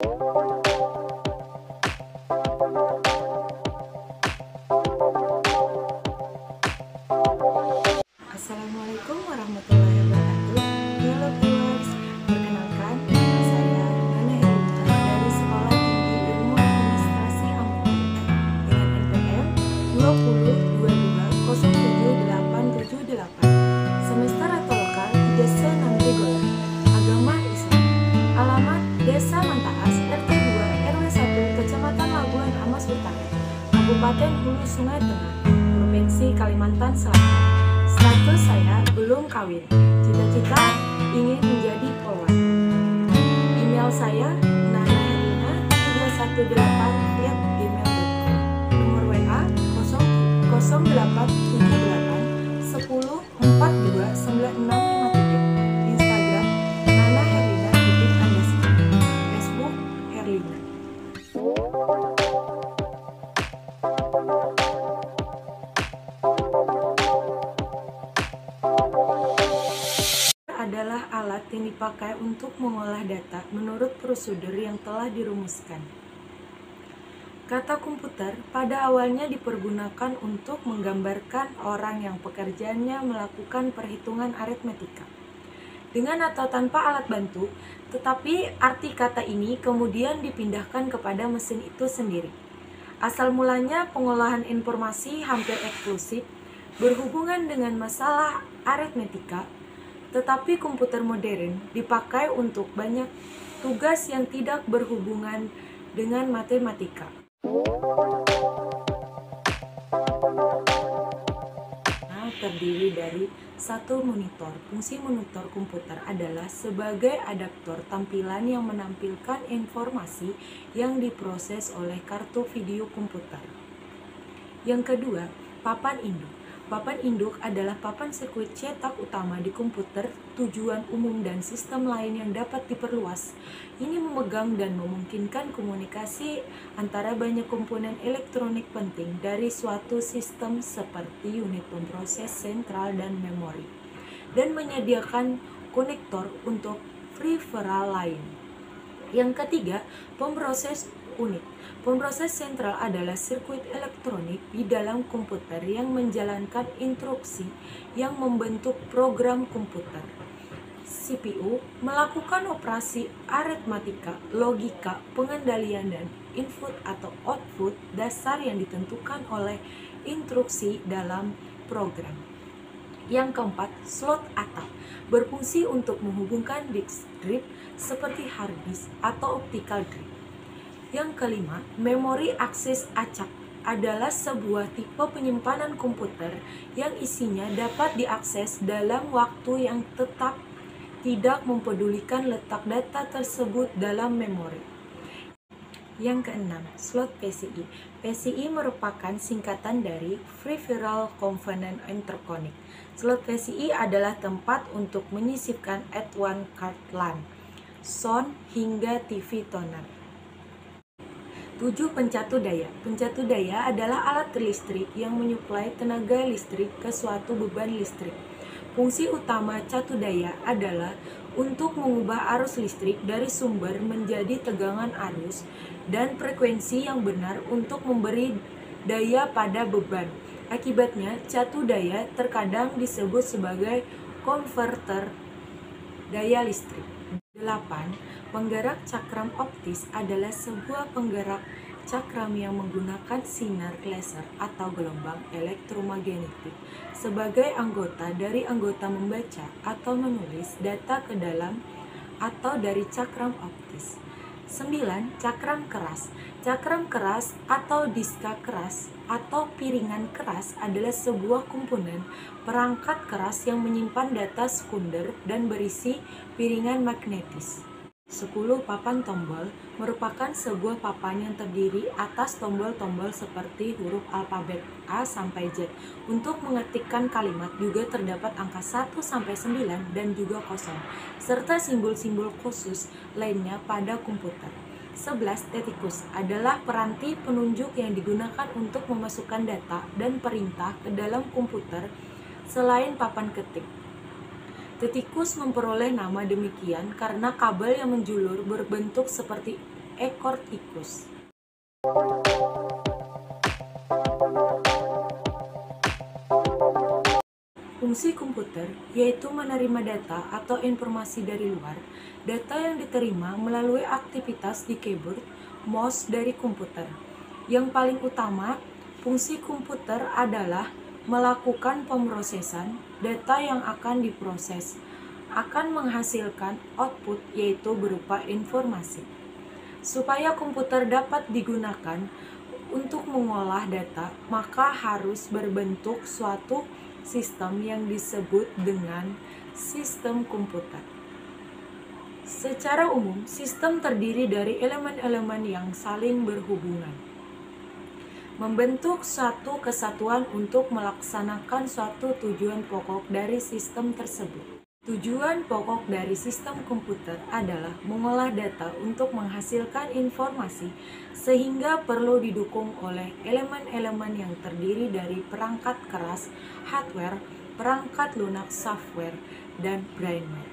Assalamualaikum warahmatullahi wabarakatuh. Halo viewers, perkenalkan nama saya Nana Helena dari Sekolah Tinggi Ilmu Administrasi Amati dengan NPM 2022077878 semester atau lokal 3C Nanggrigola, agama Islam, alamat Desa Mantaas, RT 2 RW 1, Kecamatan Labuan Amas Utara, Kabupaten Hulu Sungai Tengah, Provinsi Kalimantan Selatan. Status saya belum kawin. Cita-cita ingin menjadi polwan. Email saya nanahelina318@gmail.com. Nomor WA 0878 10 42 9653. Instagram nanahelina_. Facebook Herlina. Adalah alat yang dipakai untuk mengolah data menurut prosedur yang telah dirumuskan. Kata komputer pada awalnya dipergunakan untuk menggambarkan orang yang pekerjaannya melakukan perhitungan aritmetika dengan atau tanpa alat bantu, tetapi arti kata ini kemudian dipindahkan kepada mesin itu sendiri. Asal mulanya pengolahan informasi hampir eksklusif berhubungan dengan masalah aritmetika, tetapi komputer modern dipakai untuk banyak tugas yang tidak berhubungan dengan matematika. Terdiri dari satu monitor. Fungsi monitor komputer adalah sebagai adaptor tampilan yang menampilkan informasi yang diproses oleh kartu video komputer. Yang kedua, papan induk. Papan induk adalah papan sirkuit cetak utama di komputer, tujuan umum dan sistem lain yang dapat diperluas. Ini memegang dan memungkinkan komunikasi antara banyak komponen elektronik penting dari suatu sistem seperti unit pemroses sentral dan memori, dan menyediakan konektor untuk peripheral lain. Yang ketiga, pemroses unit. Pemroses sentral adalah sirkuit elektronik di dalam komputer yang menjalankan instruksi yang membentuk program komputer. CPU melakukan operasi aritmatika, logika, pengendalian, dan input atau output dasar yang ditentukan oleh instruksi dalam program. Yang keempat, slot atap berfungsi untuk menghubungkan disk drive seperti hard disk atau optical drive. Yang kelima, memori akses acak adalah sebuah tipe penyimpanan komputer yang isinya dapat diakses dalam waktu yang tetap, tidak mempedulikan letak data tersebut dalam memori. Yang keenam, slot PCI. PCI merupakan singkatan dari Peripheral Component Interconnect. Slot PCI adalah tempat untuk menyisipkan add-on card LAN, sound, hingga TV toner. 7. Pencatu daya. Pencatu daya adalah alat listrik yang menyuplai tenaga listrik ke suatu beban listrik. Fungsi utama catu daya adalah untuk mengubah arus listrik dari sumber menjadi tegangan arus dan frekuensi yang benar untuk memberi daya pada beban. Akibatnya, catu daya terkadang disebut sebagai konverter daya listrik. 8. Penggerak cakram optis adalah sebuah penggerak cakram yang menggunakan sinar laser atau gelombang elektromagnetik sebagai anggota dari anggota membaca atau menulis data ke dalam atau dari cakram optis. 9. Cakram keras. Cakram keras atau diska keras atau piringan keras adalah sebuah komponen perangkat keras yang menyimpan data sekunder dan berisi piringan magnetis. 10. Papan tombol merupakan sebuah papan yang terdiri atas tombol-tombol seperti huruf alfabet A sampai Z. Untuk mengetikkan kalimat juga terdapat angka 1 sampai 9 dan juga kosong, serta simbol-simbol khusus lainnya pada komputer. 11. Tetikus adalah peranti penunjuk yang digunakan untuk memasukkan data dan perintah ke dalam komputer selain papan ketik. Tetikus memperoleh nama demikian karena kabel yang menjulur berbentuk seperti ekor tikus. Fungsi komputer yaitu menerima data atau informasi dari luar. Data yang diterima melalui aktivitas di keyboard, mouse dari komputer. Yang paling utama, fungsi komputer adalah melakukan pemrosesan data yang akan diproses, akan menghasilkan output yaitu berupa informasi. Supaya komputer dapat digunakan untuk mengolah data, maka harus berbentuk suatu sistem yang disebut dengan sistem komputer. Secara umum, sistem terdiri dari elemen-elemen yang saling berhubungan, membentuk suatu kesatuan untuk melaksanakan suatu tujuan pokok dari sistem tersebut. Tujuan pokok dari sistem komputer adalah mengolah data untuk menghasilkan informasi, sehingga perlu didukung oleh elemen-elemen yang terdiri dari perangkat keras, hardware, perangkat lunak, software, dan brainware.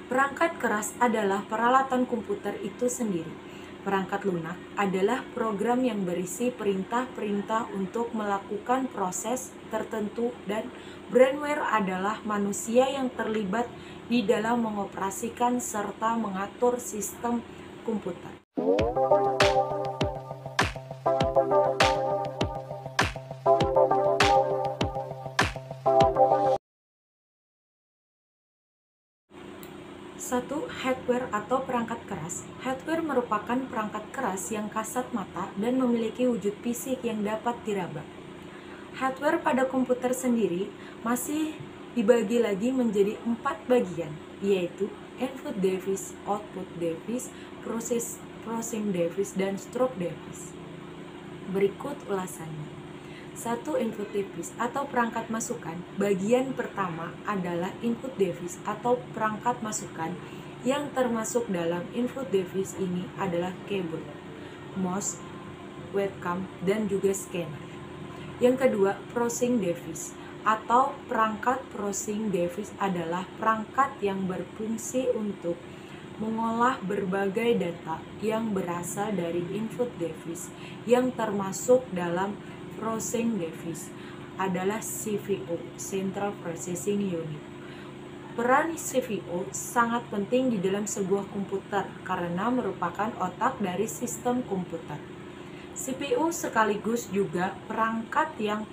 Perangkat keras adalah peralatan komputer itu sendiri. Perangkat lunak adalah program yang berisi perintah-perintah untuk melakukan proses tertentu, dan brainware adalah manusia yang terlibat di dalam mengoperasikan serta mengatur sistem komputer. Satu, hardware atau perangkat keras. Hardware merupakan perangkat keras yang kasat mata dan memiliki wujud fisik yang dapat diraba. Hardware pada komputer sendiri masih dibagi lagi menjadi 4 bagian, yaitu input device, output device, processing device, dan strobe device. Berikut ulasannya. 1. Input device atau perangkat masukan. Bagian pertama adalah input device atau perangkat masukan. Yang termasuk dalam input device ini adalah keyboard, mouse, webcam, dan juga scanner. Yang kedua, processing device atau perangkat processing device adalah perangkat yang berfungsi untuk mengolah berbagai data yang berasal dari input device. Yang termasuk dalam processing device adalah CPU, Central Processing Unit. Peran CPU sangat penting di dalam sebuah komputer karena merupakan otak dari sistem komputer. CPU sekaligus juga perangkat yang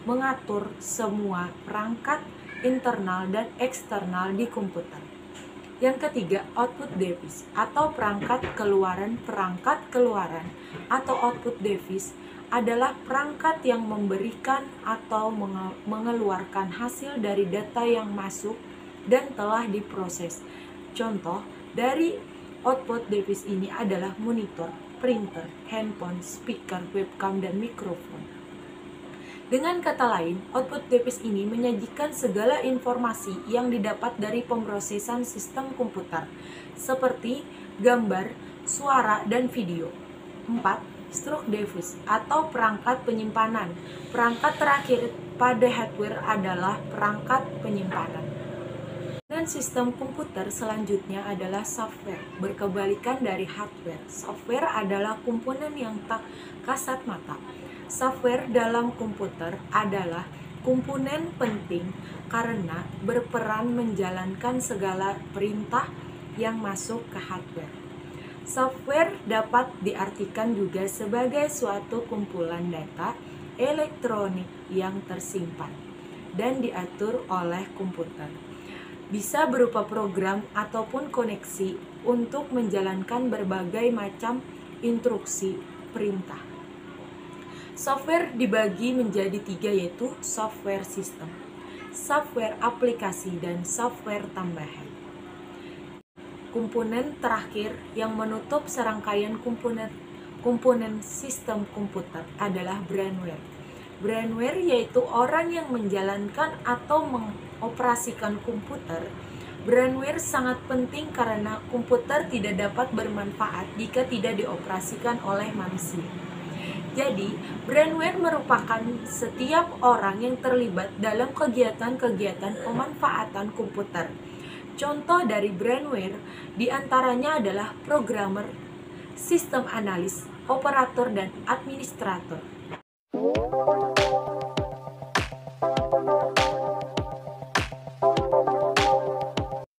mengatur semua perangkat internal dan eksternal di komputer. Yang ketiga, output device atau perangkat keluaran. Perangkat keluaran atau output device adalah perangkat yang memberikan atau mengeluarkan hasil dari data yang masuk dan telah diproses. Contoh dari output device ini adalah monitor, printer, handphone, speaker, webcam, dan mikrofon. Dengan kata lain, output device ini menyajikan segala informasi yang didapat dari pemrosesan sistem komputer, seperti gambar, suara, dan video. 4. Strobe device atau perangkat penyimpanan. Perangkat terakhir pada hardware adalah perangkat penyimpanan. Dan sistem komputer selanjutnya adalah software. Berkebalikan dari hardware, software adalah komponen yang tak kasat mata. Software dalam komputer adalah komponen penting karena berperan menjalankan segala perintah yang masuk ke hardware. Software dapat diartikan juga sebagai suatu kumpulan data elektronik yang tersimpan dan diatur oleh komputer. Bisa berupa program ataupun koneksi untuk menjalankan berbagai macam instruksi perintah. Software dibagi menjadi 3, yaitu software system, software aplikasi, dan software tambahan. Komponen terakhir yang menutup serangkaian komponen sistem komputer adalah brainware. Brainware yaitu orang yang menjalankan atau mengoperasikan komputer. Brainware sangat penting karena komputer tidak dapat bermanfaat jika tidak dioperasikan oleh manusia. Jadi, brainware merupakan setiap orang yang terlibat dalam kegiatan-kegiatan pemanfaatan komputer. Contoh dari brainware diantaranya adalah programmer, sistem analis, operator, dan administrator.